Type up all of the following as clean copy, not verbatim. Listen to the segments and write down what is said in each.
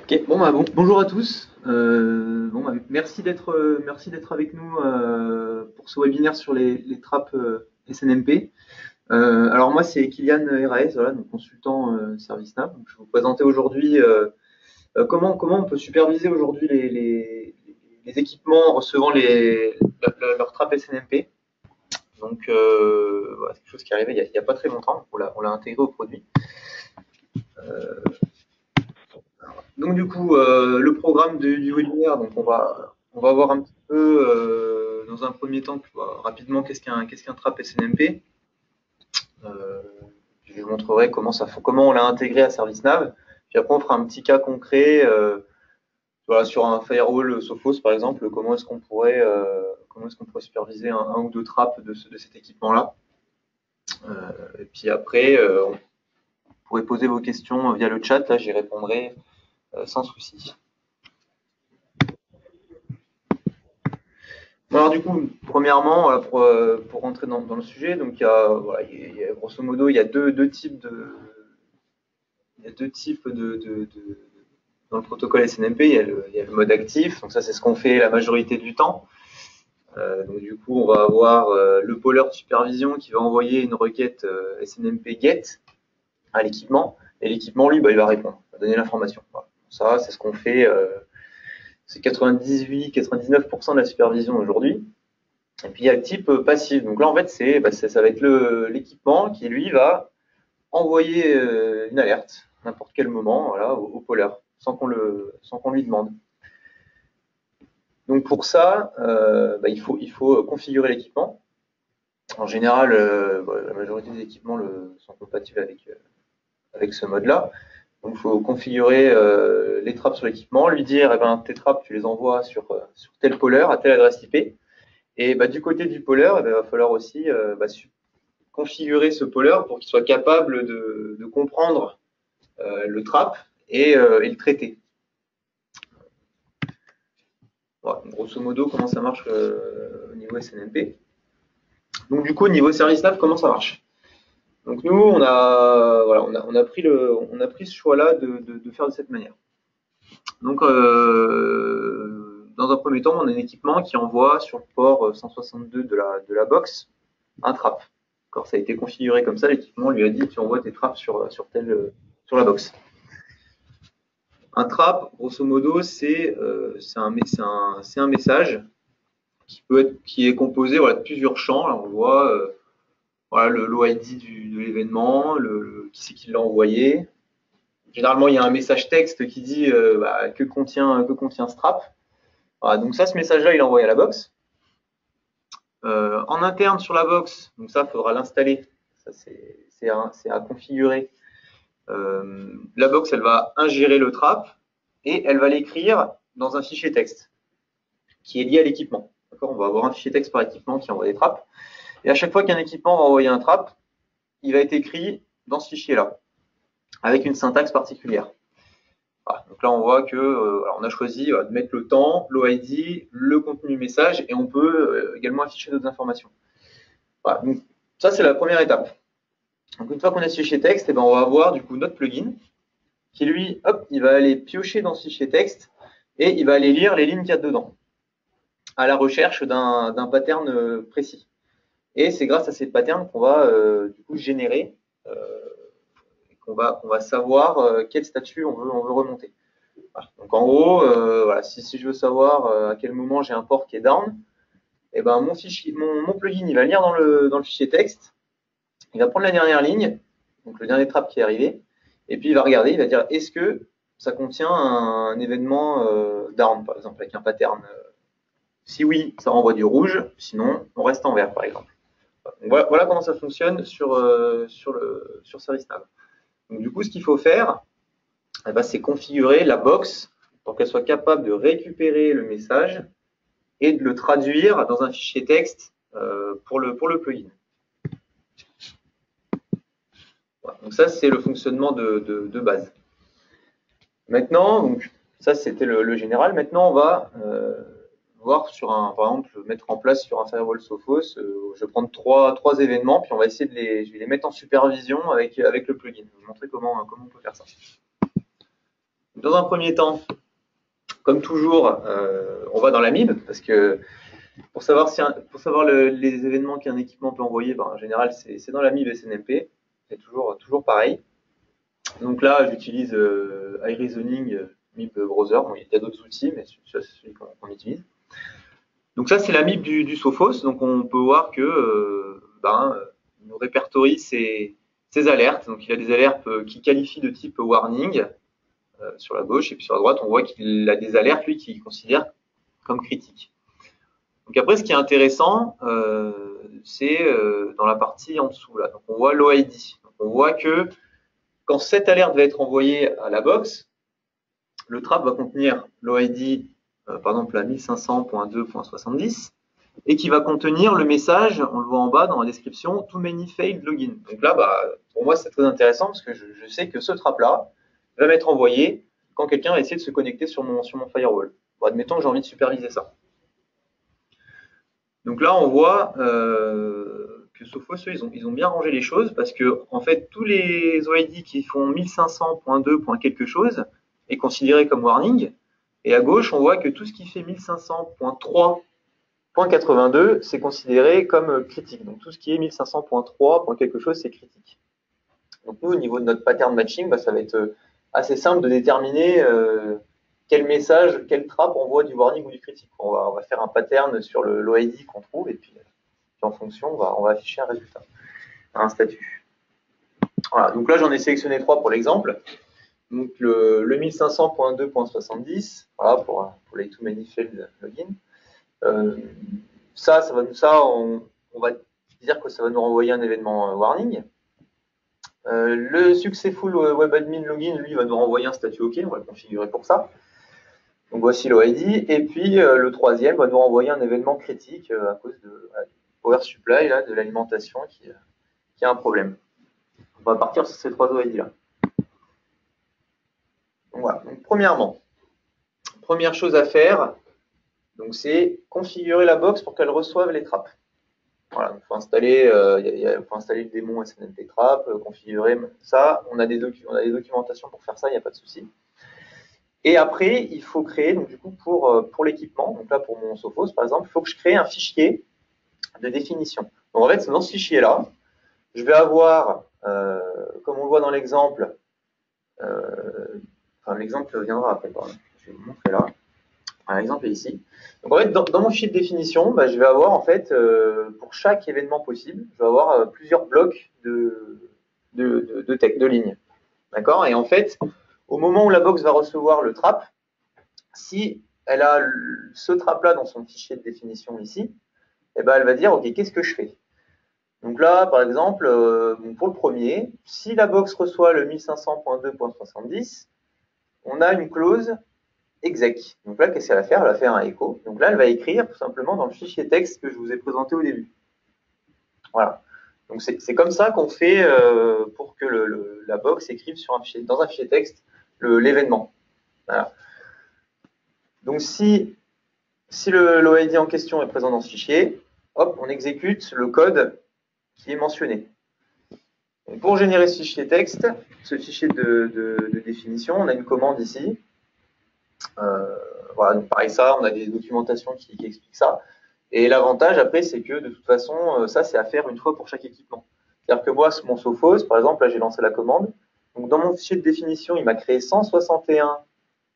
Ok, bonjour à tous. Merci d'être avec nous pour ce webinaire sur les trappes SNMP. Alors moi c'est Kylian Heraez, voilà, donc consultant ServiceNav. Donc, je vais vous présenter aujourd'hui comment on peut superviser aujourd'hui les équipements recevant leurs trappes SNMP. Donc voilà, c'est quelque chose qui est arrivé il y a pas très longtemps. On l'a intégré au produit. Donc du coup, le programme du webinaire, donc on va voir un petit peu dans un premier temps rapidement qu'est-ce qu'un trap SNMP. Je vous montrerai comment on l'a intégré à ServiceNav. Puis après on fera un petit cas concret voilà, sur un firewall Sophos par exemple, comment est-ce qu'on pourrait superviser un ou deux traps de cet équipement-là. Et puis après, on pourrait poser vos questions via le chat, là j'y répondrai sans souci. Bon, alors du coup, premièrement, voilà, pour rentrer dans le sujet, donc il y a grosso modo il y a deux types dans le protocole SNMP. Il y a le mode actif, donc ça c'est ce qu'on fait la majorité du temps. Donc du coup, on va avoir le pôleur de supervision qui va envoyer une requête SNMP GET à l'équipement, et l'équipement lui, il va répondre, il va donner l'information. Voilà. Ça, c'est ce qu'on fait. C'est 98-99% de la supervision aujourd'hui. Et puis il y a le type passif. Donc là, en fait, ça va être l'équipement qui, lui, va envoyer une alerte à n'importe quel moment, voilà, au pôleur, sans qu'on lui demande. Donc pour ça, il faut configurer l'équipement. En général, la majorité des équipements sont compatibles avec ce mode-là. Donc il faut configurer les trappes sur l'équipement, lui dire tes trappes, tu les envoies sur tel pôleur, à telle adresse IP. Et du côté du pôleur, il va falloir aussi configurer ce pôleur pour qu'il soit capable de comprendre le trap et le traiter. Voilà, grosso modo, comment ça marche au niveau SNMP. Donc du coup, au niveau ServiceNav, comment ça marche? Donc nous, on a pris ce choix-là de faire de cette manière. Donc dans un premier temps, on a un équipement qui envoie sur le port 162 de la box un trap. Ça a été configuré comme ça, l'équipement lui a dit tu envoies tes traps sur la box. Un trap, grosso modo, c'est un message qui est composé de plusieurs champs. Là, on voit l'OID de l'événement, qui c'est qui l'a envoyé. Généralement, il y a un message texte qui dit que contient ce trap. Voilà, donc ça, ce message-là, il est envoyé à la box. En interne sur la box, donc ça, il faudra l'installer. Ça, c'est à configurer. La box, elle va ingérer le trap et elle va l'écrire dans un fichier texte qui est lié à l'équipement. On va avoir un fichier texte par équipement qui envoie des traps. Et à chaque fois qu'un équipement va envoyer un trap, il va être écrit dans ce fichier-là, avec une syntaxe particulière. Voilà, donc là, on voit que on a choisi de mettre le temps, l'OID, le contenu du message, et on peut également afficher d'autres informations. Voilà, donc ça, c'est la première étape. Donc une fois qu'on a ce fichier texte, on va avoir du coup notre plugin qui lui, hop, il va aller piocher dans ce fichier texte et il va aller lire les lignes qu'il y a dedans à la recherche d'un pattern précis. Et c'est grâce à ces patterns qu'on va du coup générer, qu'on va savoir quel statut on veut remonter. Voilà. Donc en gros, si je veux savoir à quel moment j'ai un port qui est down, mon plugin il va lire dans le fichier texte, il va prendre la dernière ligne, donc le dernier trap qui est arrivé, et puis il va regarder, il va dire est-ce que ça contient un événement down, par exemple, avec un pattern. Si oui, ça renvoie du rouge, sinon on reste en vert, par exemple. Donc, voilà comment ça fonctionne sur ServiceNav. Donc du coup, ce qu'il faut faire, c'est configurer la box pour qu'elle soit capable de récupérer le message et de le traduire dans un fichier texte pour le plugin. Voilà. Donc ça, c'est le fonctionnement de base. Maintenant, donc ça c'était le général. Maintenant, on va voir par exemple, mettre en place sur un firewall Sophos. Je vais prendre trois événements, puis on va essayer je vais les mettre en supervision avec le plugin. Je vais vous montrer comment on peut faire ça. Dans un premier temps, comme toujours, on va dans la MIB parce que pour savoir, les événements qu'un équipement peut envoyer, ben, en général, c'est dans la MIB SNMP. C'est toujours pareil. Donc là, j'utilise iReasoning MIB Browser. Bon, il y a d'autres outils, mais ça, c'est celui qu'on utilise. Donc ça, c'est la MIB du Sophos. Donc on peut voir que nous répertorie ces alertes. Donc il a des alertes qui qualifient de type warning sur la gauche, et puis sur la droite, on voit qu'il a des alertes, lui, qu'il considère comme critiques. Donc après, ce qui est intéressant, c'est dans la partie en dessous, là. Donc on voit l'OID. On voit que quand cette alerte va être envoyée à la box, le trap va contenir l'OID, par exemple, à 1500.2.70, et qui va contenir le message, on le voit en bas dans la description, too many failed login. Donc là, pour moi, c'est très intéressant parce que je sais que ce trap-là va m'être envoyé quand quelqu'un va essayer de se connecter sur mon firewall. Bon, admettons que j'ai envie de superviser ça. Donc là, on voit que Sophos, ils ont bien rangé les choses parce que, en fait, tous les OID qui font 1500.2. quelque chose est considéré comme warning. Et à gauche, on voit que tout ce qui fait 1500.3.82, c'est considéré comme critique. Donc tout ce qui est 1500.3. quelque chose, c'est critique. Donc nous, au niveau de notre pattern matching, ça va être assez simple de déterminer quel message, quel trap envoie du warning ou du critique. On va faire un pattern sur l'OID qu'on trouve, et puis en fonction, on va afficher un résultat, un statut. Voilà, donc là, j'en ai sélectionné 3 pour l'exemple. Donc le 1500.2.70, voilà, pour les too many failed login. On va dire que ça va nous renvoyer un événement warning. Le successful web admin login, lui, va nous renvoyer un statut OK, on va le configurer pour ça. Donc voici l'OID, et puis le troisième va nous renvoyer un événement critique à cause de power supply, là, de l'alimentation qui a un problème. On va partir sur ces 3 OID là. Donc voilà. Donc, premièrement, première chose à faire, donc c'est configurer la box pour qu'elle reçoive les trappes. Voilà, il faut installer, faut installer le démon SNMP Trap, configurer ça. On a des documentations pour faire ça, il n'y a pas de souci. Et après, il faut créer, donc du coup, pour l'équipement, donc là pour mon Sophos par exemple, il faut que je crée un fichier de définition. Donc en fait, c'est dans ce fichier-là, je vais avoir, comme on le voit dans l'exemple, l'exemple viendra après, pardon. Je vais vous montrer là. L'exemple est ici. Donc en fait, dans mon fichier de définition, je vais avoir en fait, pour chaque événement possible, je vais avoir plusieurs blocs de lignes. D'accord. Et en fait, au moment où la box va recevoir le trap, si elle a ce trap-là dans son fichier de définition ici, elle va dire, OK, qu'est-ce que je fais? Donc là, par exemple, pour le premier, si la box reçoit le 1500.2.70, on a une clause exec. Donc là, qu'est-ce qu'elle va faire? Elle va faire un echo. Donc là, elle va écrire tout simplement dans le fichier texte que je vous ai présenté au début. Voilà. Donc c'est comme ça qu'on fait pour que la box écrive dans un fichier texte l'événement. Voilà. Donc si l'OID en question est présent dans ce fichier, hop, on exécute le code qui est mentionné. Et pour générer ce fichier texte, ce fichier de définition, on a une commande ici. Voilà, donc pareil, ça, on a des documentations qui expliquent ça. Et l'avantage après, c'est que de toute façon, ça, c'est à faire une fois pour chaque équipement. C'est-à-dire que moi, mon Sophos, par exemple, là, j'ai lancé la commande. Donc, dans mon fichier de définition, il m'a créé 161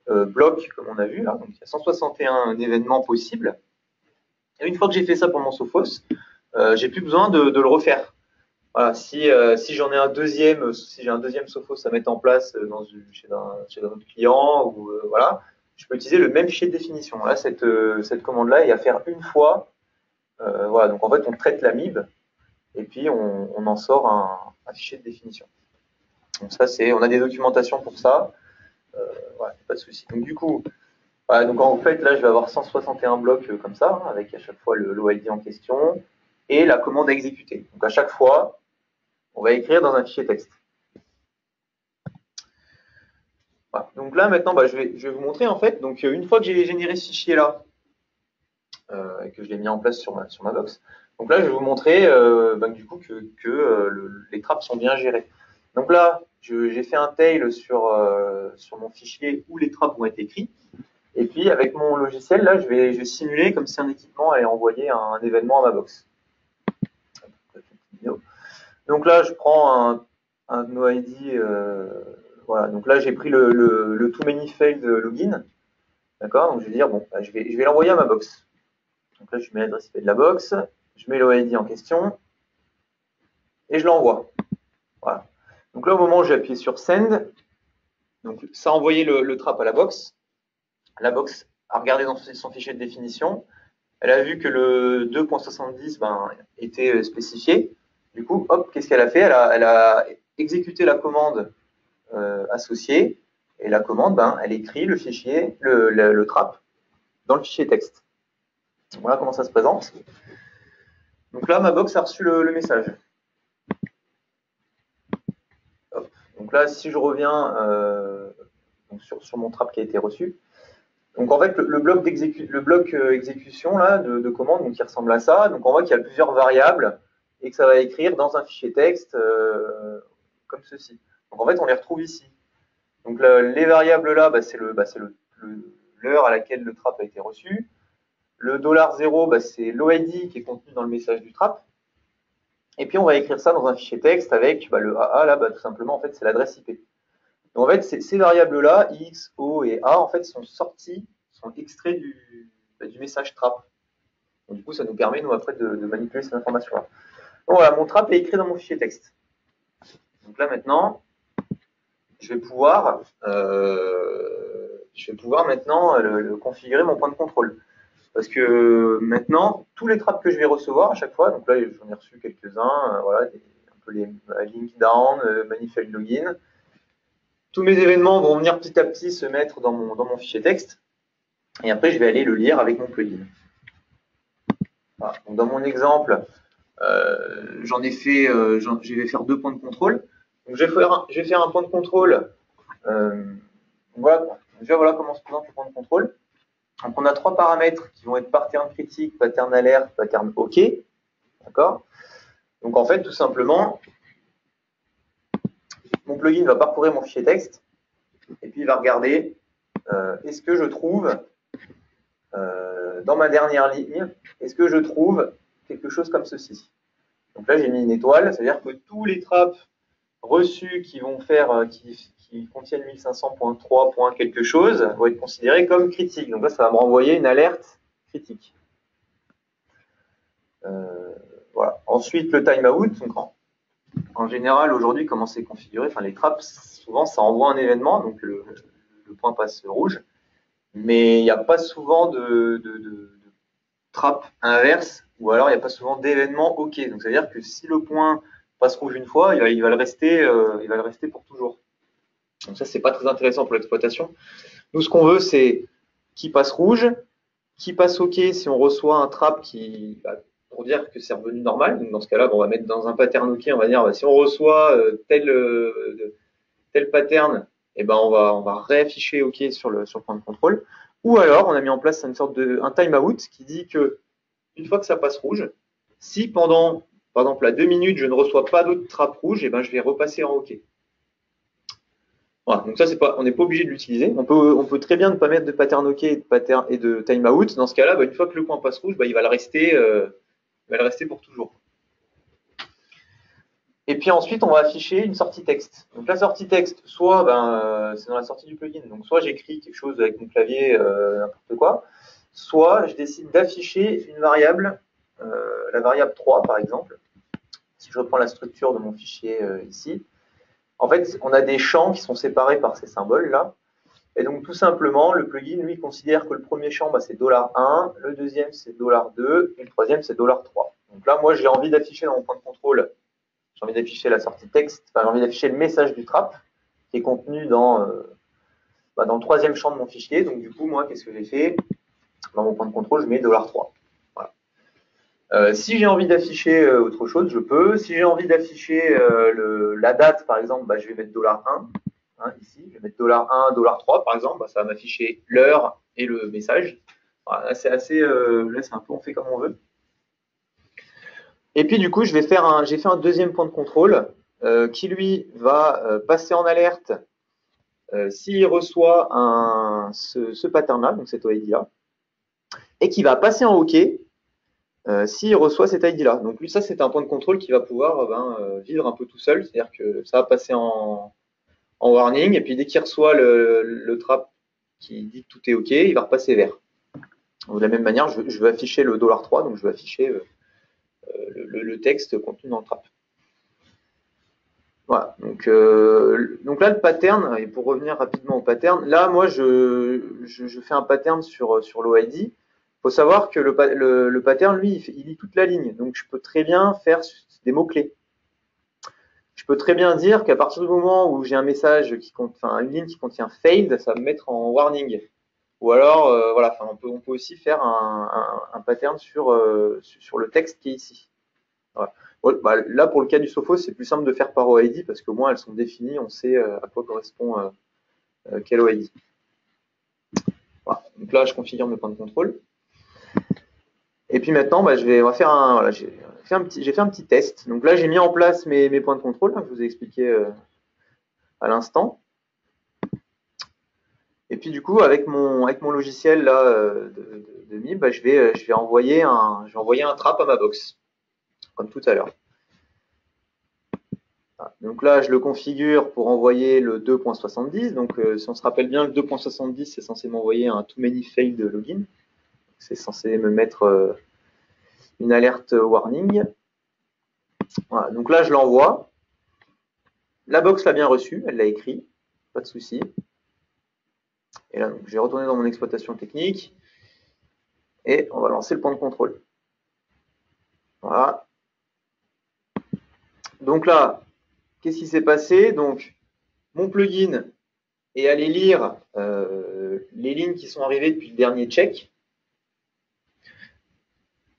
blocs, comme on a vu là. Donc, il y a 161 événements possibles. Et une fois que j'ai fait ça pour mon Sophos, j'ai plus besoin de le refaire. Voilà, si j'en ai un deuxième, si j'ai un deuxième Sophos à mettre en place chez un autre client, ou voilà, je peux utiliser le même fichier de définition. Là, cette commande-là est à faire une fois. Voilà, donc en fait, on traite la MIB et puis on en sort un fichier de définition. Donc ça, on a des documentations pour ça. Voilà, pas de souci. Donc du coup, voilà, donc en fait, là, je vais avoir 161 blocs comme ça, avec à chaque fois l'OID en question et la commande à exécuter. Donc à chaque fois, on va écrire dans un fichier texte. Voilà. Donc là, maintenant, je vais vous montrer, en fait, donc une fois que j'ai généré ce fichier-là, et que je l'ai mis en place sur ma box, donc là, je vais vous montrer du coup que les trappes sont bien gérées. Donc là, j'ai fait un tail sur mon fichier où les trappes vont être écrits. Et puis, avec mon logiciel, là, je vais simuler comme si un équipement allait envoyer un événement à ma box. Donc là, je prends un NoID. Voilà. Donc là, j'ai pris le too many failed login. D'accord. Donc je vais dire, bon, bah, je vais l'envoyer à ma box. Donc là, je mets l'adresse IP de la box, je mets l'OID en question et je l'envoie. Voilà. Donc là, au moment où j'ai appuyé sur Send, donc ça a envoyé le trap à la box. La box a regardé dans son fichier de définition. Elle a vu que le 2.70 était spécifié. Du coup, hop, qu'est-ce qu'elle a fait? Elle a exécuté la commande associée. Et la commande, elle écrit le fichier, le trap, dans le fichier texte. Voilà comment ça se présente. Donc là, ma box a reçu le message. Hop. Donc là, si je reviens donc sur mon trap qui a été reçu, donc en fait, le bloc exécution là, de commande, donc qui ressemble à ça, donc on voit qu'il y a plusieurs variables et que ça va écrire dans un fichier texte comme ceci. Donc en fait, on les retrouve ici. Donc les variables là, c'est l'heure à laquelle le trap a été reçu. Le $0, c'est l'OID qui est contenu dans le message du trap. Et puis on va écrire ça dans un fichier texte avec le AA là, tout simplement en fait c'est l'adresse IP. Donc en fait ces variables là, X, O et A en fait sont extraits du message trap. Donc, du coup ça nous permet nous après de manipuler ces informations là. Donc voilà, mon trap est écrit dans mon fichier texte. Donc là maintenant, je vais pouvoir maintenant configurer mon point de contrôle. Parce que maintenant, tous les traps que je vais recevoir à chaque fois, donc là j'en ai reçu quelques-uns, voilà, un peu les link down, manifest login. Tous mes événements vont venir petit à petit se mettre dans mon fichier texte. Et après, je vais aller le lire avec mon plugin. Voilà. Donc, dans mon exemple, je vais faire 2 points de contrôle. Donc, je vais faire un point de contrôle. Voilà. Déjà, voilà comment se présente le point de contrôle. Donc, on a 3 paramètres qui vont être pattern critique, pattern alerte, pattern OK. D'accord. Donc, en fait, tout simplement, mon plugin va parcourir mon fichier texte et puis il va regarder est-ce que je trouve dans ma dernière ligne, est-ce que je trouve quelque chose comme ceci. Donc là, j'ai mis une étoile, c'est-à-dire que tous les traps reçus qui vont faire, qui contiennent 1500.3. quelque chose vont être considérés comme critiques. Donc là, ça va me renvoyer une alerte critique. Voilà. Ensuite, le timeout. Donc en général, aujourd'hui, comment c'est configuré? Enfin, les traps, souvent, ça envoie un événement, donc le point passe rouge. Mais il n'y a pas souvent de trap inverse, ou alors il n'y a pas souvent d'événement OK. Donc, c'est-à-dire que si le point passe rouge une fois, il va le rester pour toujours. Donc ça, c'est pas très intéressant pour l'exploitation. Nous, ce qu'on veut, c'est qui passe rouge, qui passe OK si on reçoit un trap pour dire que c'est revenu normal. Donc dans ce cas-là, on va mettre dans un pattern OK, on va dire si on reçoit tel pattern, on va réafficher OK sur le point de contrôle. Ou alors, on a mis en place une sorte un timeout qui dit que une fois que ça passe rouge, si pendant, par exemple, à 2 minutes, je ne reçois pas d'autres trappes rouges, je vais repasser en OK. Voilà, donc ça, on n'est pas obligé de l'utiliser. On peut très bien ne pas mettre de pattern OK et de timeout. Dans ce cas-là, une fois que le point passe rouge, il va le rester pour toujours. Et puis ensuite, on va afficher une sortie texte. Donc la sortie texte, soit c'est dans la sortie du plugin, donc soit j'écris quelque chose avec mon clavier, n'importe quoi, soit je décide d'afficher une variable, la variable 3 par exemple. Si je reprends la structure de mon fichier ici, en fait, on a des champs qui sont séparés par ces symboles-là. Et donc tout simplement, le plugin, lui, considère que le premier champ, c'est $1, le deuxième, c'est $2, et le troisième, c'est $3. Donc là, moi, j'ai envie d'afficher dans mon point de contrôle, j'ai envie d'afficher la sortie texte, j'ai envie d'afficher le message du trap qui est contenu dans le troisième champ de mon fichier. Donc du coup, moi, qu'est-ce que j'ai fait? Dans mon point de contrôle, je mets $3. Voilà. Si j'ai envie d'afficher autre chose, je peux. Si j'ai envie d'afficher la date, par exemple, je vais mettre $1. Ici, je vais mettre $1, $3, par exemple. Ça va m'afficher l'heure et le message. Voilà, c'est assez, là, c'est un peu, on fait comme on veut. Et puis du coup, j'ai fait un deuxième point de contrôle qui lui va passer en alerte s'il reçoit ce pattern-là, donc cet OID-là, et qui va passer en OK s'il reçoit cet ID-là. Donc lui, ça, c'est un point de contrôle qui va pouvoir vivre un peu tout seul, c'est-à-dire que ça va passer en warning, et puis dès qu'il reçoit le trap qui dit que tout est OK, il va repasser vert. Donc, de la même manière, je vais afficher le $3, donc je vais afficher le texte contenu dans le trap. Voilà, donc là, le pattern, et pour revenir rapidement au pattern, là, moi, je fais un pattern sur l'OID. Il faut savoir que le pattern, lui, il lit toute la ligne. Donc, je peux très bien faire des mots-clés. Je peux très bien dire qu'à partir du moment où j'ai un message une ligne qui contient failed, ça va me mettre en warning. Ou alors, voilà, on peut aussi faire un pattern sur le texte qui est ici. Voilà. Là, pour le cas du Sophos, c'est plus simple de faire par OID parce qu'au moins elles sont définies, on sait à quoi correspond quel OID. Voilà. Donc là, je configure mes points de contrôle. Et puis maintenant, on va faire j'ai fait un petit test. Donc là, j'ai mis en place mes points de contrôle que je vous ai expliqué à l'instant. Et puis du coup, avec mon logiciel là de MIB, je vais envoyer un trap à ma box, comme tout à l'heure. Donc là, je le configure pour envoyer le 2.70. Donc, si on se rappelle bien, le 2.70, c'est censé m'envoyer un too many failed login. C'est censé me mettre une alerte warning. Voilà, donc là, je l'envoie. La box l'a bien reçu, elle l'a écrit, pas de souci. Et là, donc, je vais retourner dans mon exploitation technique et on va lancer le point de contrôle. Voilà. Donc là, qu'est-ce qui s'est passé? Donc, mon plugin est allé lire les lignes qui sont arrivées depuis le dernier check.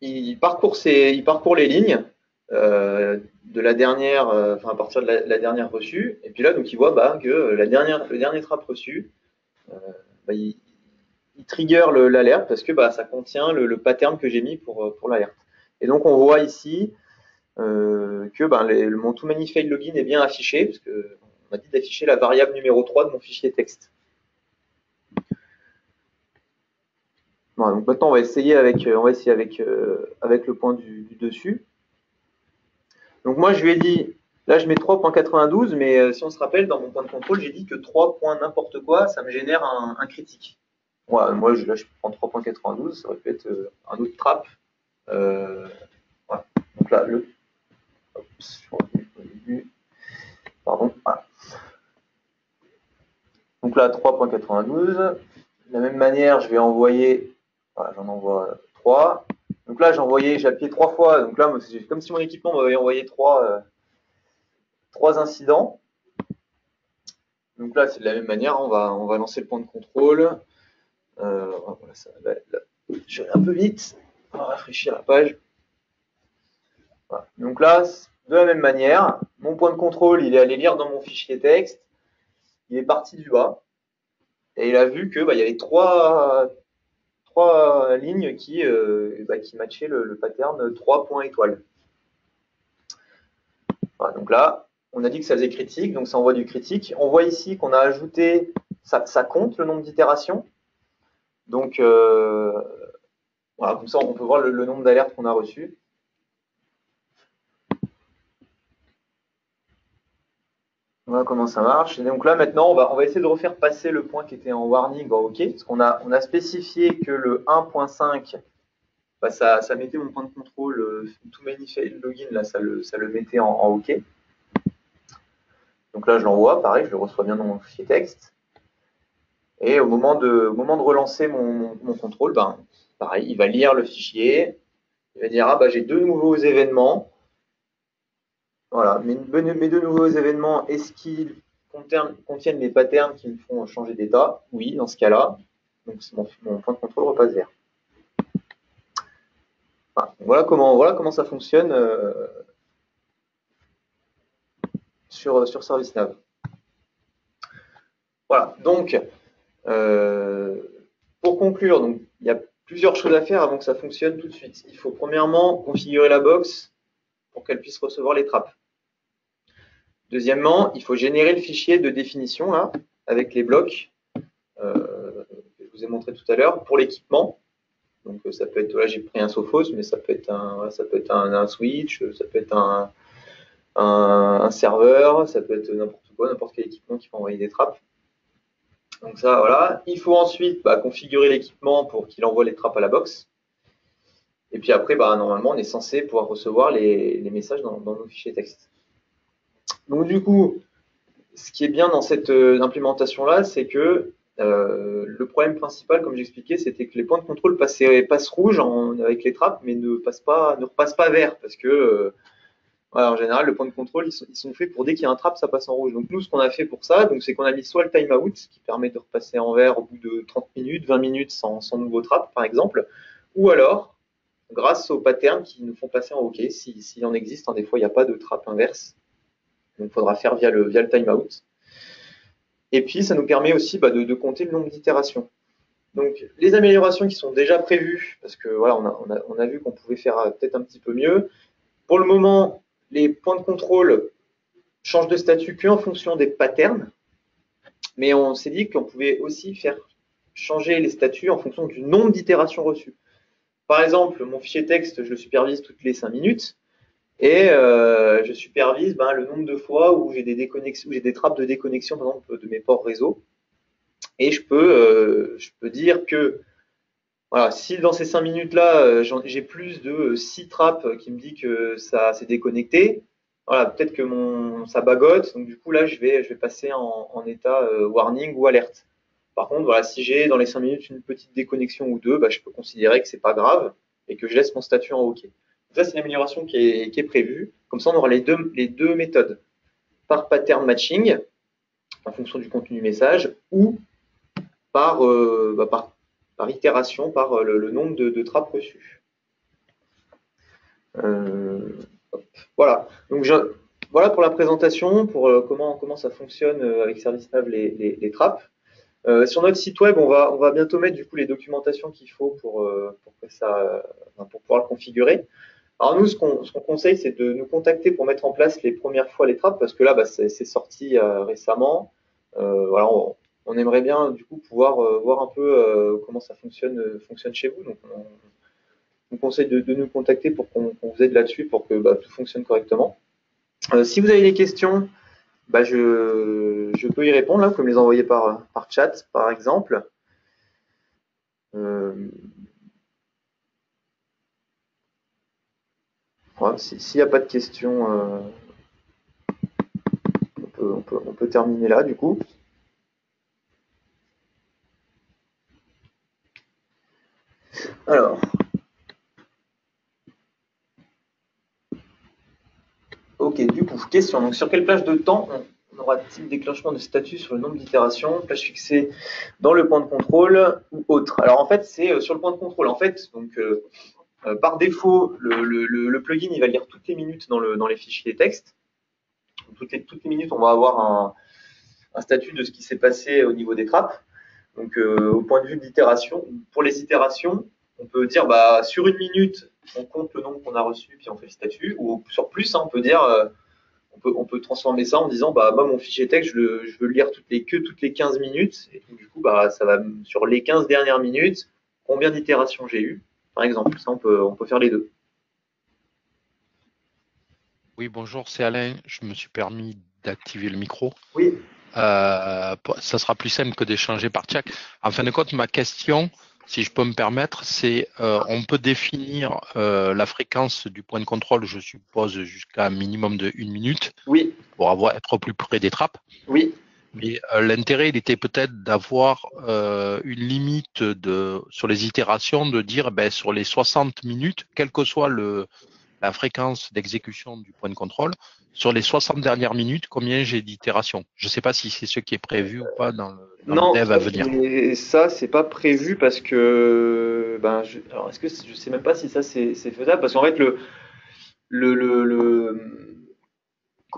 Il parcourt les lignes de la dernière, à partir de la dernière reçue, et puis là, donc il voit que le dernier trap reçu, il trigger l'alerte parce que ça contient le pattern que j'ai mis pour l'alerte. Et donc on voit ici que mon too many failed login est bien affiché, parce que on m'a dit d'afficher la variable numéro 3 de mon fichier texte. Voilà, donc maintenant on va essayer avec le point du dessus. Donc moi je lui ai dit, là je mets 3.92, mais si on se rappelle, dans mon point de contrôle, j'ai dit que 3 n'importe quoi, ça me génère un critique. Ouais, moi là je prends 3.92, ça aurait pu être un autre trap. Voilà. Donc là, pardon. Voilà. Donc là 3.92. De la même manière, je vais envoyer, voilà, j'en envoie 3. Donc là j'ai appuyé 3 fois, donc là c'est comme si mon équipement m'avait envoyé 3 incidents. Donc là, c'est de la même manière, on va lancer le point de contrôle. Voilà, je vais un peu vite, on va rafraîchir la page. Voilà. Donc là, de la même manière, mon point de contrôle, il est allé lire dans mon fichier texte, il est parti du bas, et il a vu que il y avait trois lignes qui matchaient le pattern 3 points étoiles. Voilà, donc là, on a dit que ça faisait critique, donc ça envoie du critique. On voit ici qu'on a ajouté, ça compte le nombre d'itérations. Donc, voilà, comme ça, on peut voir le nombre d'alertes qu'on a reçues. Voilà comment ça marche. Et donc là, maintenant, on va essayer de refaire passer le point qui était en warning en OK, parce qu'on a spécifié que le 1.5, ça mettait mon point de contrôle too many failed login, là, ça le mettait en OK. Donc là, je l'envoie, pareil, je le reçois bien dans mon fichier texte. Et au moment de relancer mon contrôle, pareil, il va lire le fichier, il va dire j'ai 2 nouveaux événements. Voilà, mes 2 nouveaux événements, est-ce qu'ils contiennent les patterns qui me font changer d'état? Oui, dans ce cas-là. Donc mon point de contrôle repasse vert. Voilà comment ça fonctionne sur ServiceNav. Voilà, donc pour conclure, donc, il y a plusieurs choses à faire avant que ça fonctionne tout de suite. Il faut premièrement configurer la box pour qu'elle puisse recevoir les trappes. Deuxièmement, il faut générer le fichier de définition là, avec les blocs que je vous ai montré tout à l'heure pour l'équipement. Donc ça peut être, là j'ai pris un Sophos, mais ça peut être un switch, ça peut être un serveur, ça peut être n'importe quoi, n'importe quel équipement qui peut envoyer des trappes. Donc ça, voilà. Il faut ensuite configurer l'équipement pour qu'il envoie les trappes à la box. Et puis après, normalement, on est censé pouvoir recevoir les messages dans nos fichiers texte. Donc du coup, ce qui est bien dans cette implémentation-là, c'est que le problème principal, comme j'expliquais, c'était que les points de contrôle passent rouge avec les trappes, mais ne repassent pas vert, parce que voilà, en général, le point de contrôle, ils sont faits pour dès qu'il y a un trap, ça passe en rouge. Donc nous, ce qu'on a fait pour ça, c'est qu'on a mis soit le timeout, qui permet de repasser en vert au bout de 30 minutes, 20 minutes sans nouveau trap, par exemple, ou alors, grâce aux patterns qui nous font passer en OK, s'il en existe, des fois, il n'y a pas de trap inverse. Donc il faudra faire via le timeout. Et puis, ça nous permet aussi de compter le nombre d'itérations. Donc, les améliorations qui sont déjà prévues, parce que voilà, on a vu qu'on pouvait faire peut-être un petit peu mieux. Pour le moment, les points de contrôle changent de statut qu'en fonction des patterns, mais on s'est dit qu'on pouvait aussi faire changer les statuts en fonction du nombre d'itérations reçues. Par exemple, mon fichier texte, je le supervise toutes les 5 minutes, et je supervise le nombre de fois où j'ai des trappes de déconnexion, par exemple, de mes ports réseau. Et je peux dire que voilà, si dans ces 5 minutes-là, j'ai plus de 6 trappes qui me dit que ça s'est déconnecté, voilà, peut-être que ça bagote, donc du coup là je vais passer en état warning ou alerte. Par contre, voilà, si j'ai dans les 5 minutes une petite déconnexion ou deux, je peux considérer que c'est pas grave et que je laisse mon statut en OK. Donc ça, c'est une amélioration qui est prévue. Comme ça, on aura les deux méthodes. Par pattern matching, en fonction du contenu du message, ou par itération, par le nombre de trappes reçues. Voilà. Donc voilà pour la présentation, pour comment ça fonctionne avec ServiceNav les trappes. Sur notre site web, on va bientôt mettre du coup les documentations qu'il faut pour pouvoir le configurer. Alors nous, ce qu'on conseille, c'est de nous contacter pour mettre en place les premières fois les trappes, parce que là, c'est sorti récemment. Voilà, on aimerait bien du coup pouvoir voir un peu comment ça fonctionne chez vous. Donc on vous conseille de nous contacter pour qu'on vous aide là-dessus pour que tout fonctionne correctement. Si vous avez des questions, je peux y répondre. Là, vous pouvez me les envoyer par chat, par exemple. Voilà, s'il n'y a pas de questions, on peut terminer là, du coup. Alors. Ok, du coup, question. Donc, sur quelle plage de temps on aura-t-il déclenchement de statut sur le nombre d'itérations, plage fixée dans le point de contrôle ou autre? Alors, en fait, c'est sur le point de contrôle. En fait, donc, par défaut, le plugin, il va lire toutes les minutes dans les fichiers texte. Toutes les minutes, on va avoir un statut de ce qui s'est passé au niveau des trappes. Donc, au point de vue d'itération, pour les itérations, on peut dire sur une minute, on compte le nombre qu'on a reçu, puis on fait le statut. Ou sur plus, on peut dire, on peut transformer ça en disant, moi, mon fichier texte, je veux le lire toutes les 15 minutes. Et donc, du coup, ça va sur les 15 dernières minutes, combien d'itérations j'ai eu, par exemple. Ça, on peut faire les deux. Oui, bonjour, c'est Alain. Je me suis permis d'activer le micro. Oui. Ça sera plus simple que d'échanger par chat. En fin de compte, ma question, si je peux me permettre, c'est on peut définir la fréquence du point de contrôle, je suppose, jusqu'à un minimum de 1 minute. Oui. Pour être plus près des trappes. Oui. Mais l'intérêt, il était peut-être d'avoir une limite sur les itérations, de dire sur les 60 minutes, quelle que soit la fréquence d'exécution du point de contrôle, sur les 60 dernières minutes, combien j'ai d'itérations. Je ne sais pas si c'est ce qui est prévu ou pas dans le dev à venir. Et ça, c'est pas prévu parce que, alors est-ce que je sais même pas si ça c'est faisable parce qu'en fait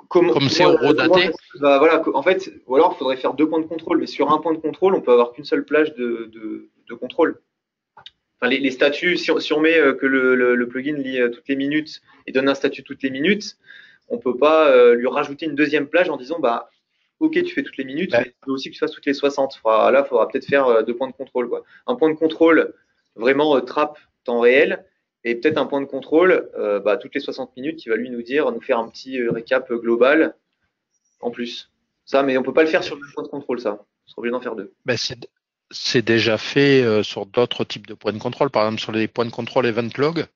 comme c'est horodaté. Voilà, en fait, ou alors il faudrait faire deux points de contrôle, mais sur un point de contrôle, on peut avoir qu'une seule plage de contrôle. Enfin, les statuts, si on met que le plugin lit toutes les minutes et donne un statut toutes les minutes, on peut pas lui rajouter une deuxième plage en disant bah ok tu fais toutes les minutes, Ben, mais tu veux aussi que tu fasses toutes les 60. Là, il faudra peut-être faire 2 points de contrôle, quoi. Un point de contrôle vraiment trap temps réel, et peut-être un point de contrôle bah, toutes les 60 minutes qui va lui nous faire un petit récap global en plus. Ça, mais on peut pas le faire sur le point de contrôle, ça. On sera obligé d'en faire 2. ben, c'est déjà fait sur d'autres types de points de contrôle, par exemple sur les points de contrôle event log.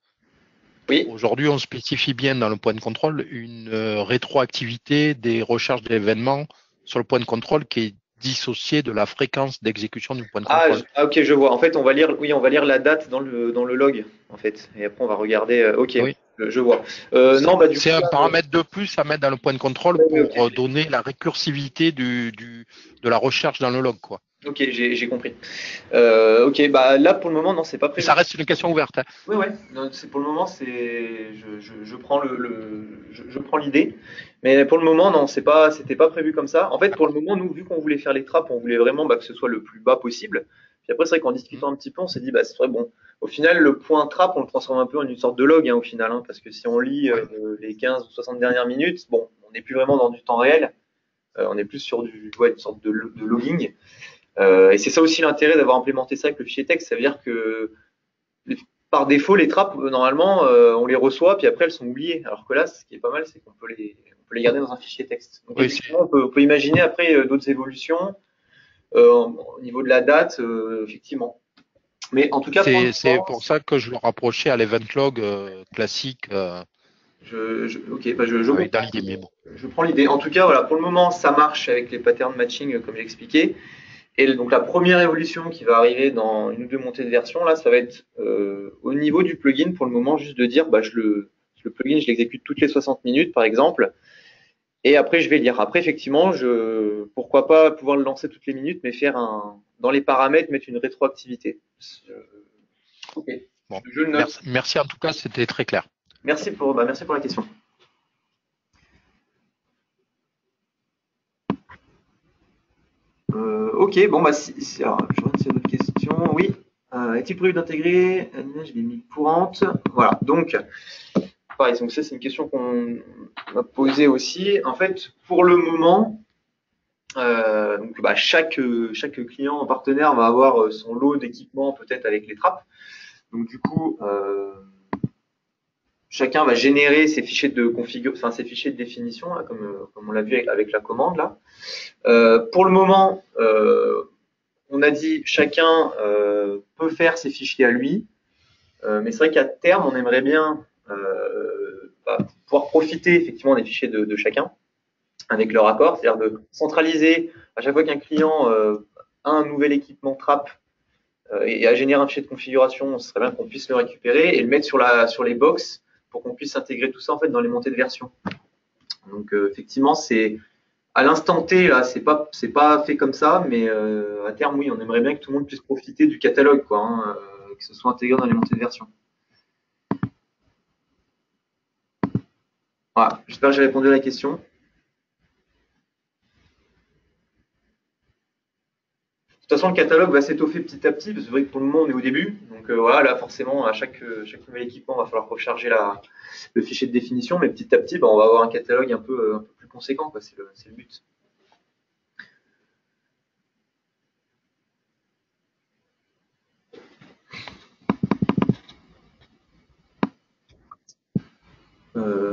Oui. Aujourd'hui, on spécifie bien dans le point de contrôle une rétroactivité des recherches d'événements sur le point de contrôle qui est dissociée de la fréquence d'exécution du point de contrôle. Ok, je vois. En fait, on va lire la date dans le log, en fait. Et après, on va regarder. Ok, Oui. je vois. Non, bah du coup, C'est un là, paramètre de plus à mettre dans le point de contrôle ouais, pour ok. donner la récursivité de la recherche dans le log, quoi. Ok, j'ai compris. Ok, bah là pour le moment non, c'est pas Mais ça prévu. reste une question ouverte, hein. Ouais, ouais. Non, c'est pour le moment, je prends je prends l'idée, mais pour le moment non, c'était pas prévu comme ça. En fait, pour le moment, nous, vu qu'on voulait faire les trappes, on voulait vraiment bah, que ce soit le plus bas possible. Puis après, c'est vrai qu'en discutant un petit peu, on s'est dit bah c'est vrai bon. Au final, le point trappe, on le transforme un peu en une sorte de log au final, hein, parce que si on lit Oui. les 15 ou 60 dernières minutes, bon, on n'est plus vraiment dans du temps réel. On est plus sur une sorte de logging. Et c'est ça aussi l'intérêt d'avoir implémenté ça avec le fichier texte, ça veut dire que par défaut, les trappes, normalement, on les reçoit, puis après, elles sont oubliées. Alors que là, ce qui est pas mal, c'est on peut les garder dans un fichier texte. Donc, Oui, effectivement, on peut imaginer après d'autres évolutions au niveau de la date, effectivement. Mais en tout cas, pour le c'est moment, pour ça que je le rapprochais à l'event log classique ok, bah avec dans l'idée. Mais bon. je prends l'idée. En tout cas, voilà, pour le moment, ça marche avec les patterns matching, comme j'ai expliqué. Et donc la première évolution qui va arriver dans une ou deux montées de version, là, ça va être au niveau du plugin pour le moment, juste de dire, bah, le plugin, je l'exécute toutes les 60 minutes, par exemple, et après je vais lire. Après, effectivement, pourquoi pas pouvoir le lancer toutes les minutes, mais dans les paramètres, mettre une rétroactivité. Ok. Bon. Je le note. Merci en tout cas, c'était très clair. Merci pour la question. Ok, bon, bah, alors, je regarde s'il y a d'autres questions. Oui. Est-il prévu d'intégrer, je l'ai mis courante. Voilà. Donc, pareil, donc ça c'est une question qu'on m'a posée aussi. En fait, pour le moment, donc, bah, chaque client partenaire va avoir son lot d'équipements peut-être avec les trappes. Donc du coup, chacun va générer ses fichiers de enfin ses fichiers de définition, là, comme on l'a vu avec la commande là. Pour le moment, on a dit chacun peut faire ses fichiers à lui, mais c'est vrai qu'à terme, on aimerait bien bah, pouvoir profiter effectivement des fichiers de chacun avec leur accord, c'est-à-dire de centraliser à chaque fois qu'un client a un nouvel équipement Trap et a généré un fichier de configuration, ce serait bien qu'on puisse le récupérer et le mettre sur les box pour qu'on puisse intégrer tout ça en fait dans les montées de version. Donc effectivement, c'est à l'instant T là, c'est pas fait comme ça, mais à terme oui, on aimerait bien que tout le monde puisse profiter du catalogue, quoi, hein, que ce soit intégré dans les montées de version. Voilà, j'espère que j'ai répondu à la question. De toute façon, le catalogue va s'étoffer petit à petit, parce que c'est vrai que pour le moment, on est au début. Donc voilà, là, forcément, à chaque nouvel équipement, il va falloir recharger le fichier de définition, mais petit à petit, bah, on va avoir un catalogue un peu plus conséquent, quoi. C'est le but.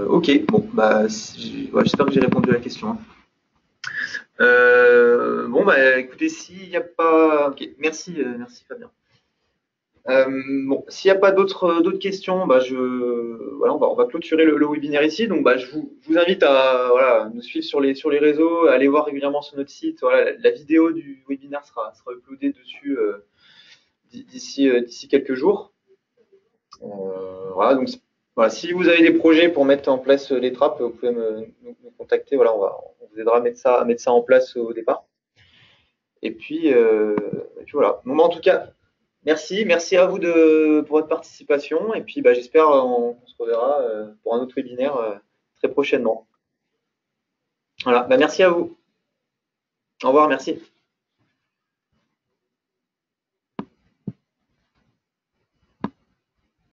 Ok, bon, bah, ouais, j'espère que j'ai répondu à la question, hein. Bon, bah, écoutez, s'il n'y a pas. Ok, merci Fabien. Bon, s'il n'y a pas d'autres questions, bah voilà, on va clôturer le webinaire ici. Donc, bah, je vous invite à voilà, nous suivre sur les réseaux, à aller voir régulièrement sur notre site. Voilà, la vidéo du webinaire sera uploadée dessus d'ici quelques jours. Voilà, donc voilà, si vous avez des projets pour mettre en place les trappes, vous pouvez nous contacter. Voilà, on vous aidera à mettre ça en place au départ. Et puis voilà. Bon, bah, en tout cas, merci à vous pour votre participation. Et puis, bah, j'espère on se reverra pour un autre webinaire très prochainement. Voilà, bah, merci à vous. Au revoir, merci.